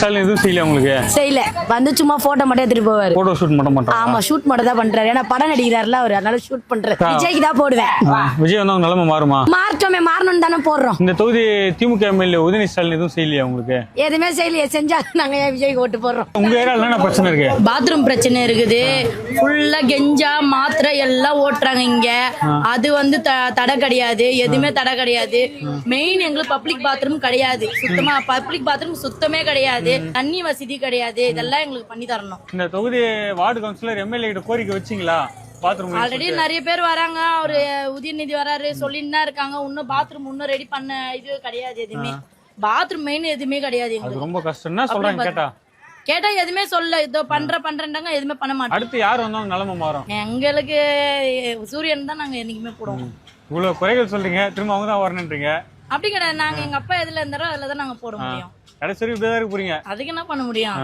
ஸ்டாலின் எதுவும் செய்யல உங்களுக்கு? செய்யல, வந்து சும்மா போட்டோ மட்டும் எடுத்துட்டு போவாரு. போட்டோ ஷூட் மட்டும் பண்றாங்க. ஆமா, ஷூட் மட்டும் தான் பண்றாரு. ஏன்னா படம் நடிக்கிறாருல அவரு, அதனால ஷூட் பண்றாரு. விஜய்க்கு தான் போடுவேன். விஜய் வந்தா உங்க நிலைமை மாறுமா? மாற்றமே, மாறணும்னு தானே போடுறோம். இந்த தொகுதி திமுக எம்எல்ஏ உதயநிதி ஸ்டாலின் எதுவும் செய்யலையா உங்களுக்கு? எதுவுமே செய்யலையே, செஞ்சா நாங்க ஏன் விஜய்க்கு ஓட்டு போடுறோம்? உங்க ஏரியால என்ன பிரச்சனை இருக்கு? பாத்ரூம் பிரச்சனை இருக்குது. ஃபுல்லா கெஞ்சா மாத்திரை எல்லாம் ஓட்டுறாங்க இங்க. அது வந்து தடை கிடையாது, எதுவுமே தடை கிடையாது. மெயின் எங்களுக்கு பப்ளிக் பாத்ரூம் கிடையாது. சுத்தமா பப்ளிக் பாத்ரூம் சுத்தமே கிடையாது. தண்ணி வசதி கிடையாது. இதெல்லாம் எங்களுக்கு பண்ணி தரணும். இந்த தொகுதி வார்டு கவுன்சிலர் எம்எல்ஏ கிட்ட கோரிக்கை வச்சீங்களா? பாத்ரூம் ஆல்ரெடி நிறைய பேர் வராங்க. அவரு உதயநிதி வராரு, சொல்லின்னு தான் இருக்காங்க. இன்னும் பாத்ரூம் இன்னும் ரெடி பண்ண இது கிடையாது. எதுவுமே பாத்ரூம் மெயின் எதுவுமே கிடையாது. அது ரொம்ப கஷ்டம்னா சொல்றாங்க. கேட்டா எதுவுமே சொல்ல, இதோ பண்றேன்டாங்க, எதுவுமே பண்ண மாட்டோம். அடுத்து யார் வந்தாலும் நிலைமை மாறும். எங்களுக்கு சூரியன் தான் நாங்க என்னைக்குமே போடுவோம். இவ்வளவு குறைகள் சொல்றீங்க, திரும்ப அவங்க தான் வரணுன்றீங்க. அப்படி கிடையாது. நாங்க எங்க அப்பா எதுல இருந்தாரோ அதுலதான் நாங்க போட முடியும். கடைசி வரைக்கும் இப்படிதான் இருக்க போறீங்க. அதுக்கு என்ன பண்ண முடியும்?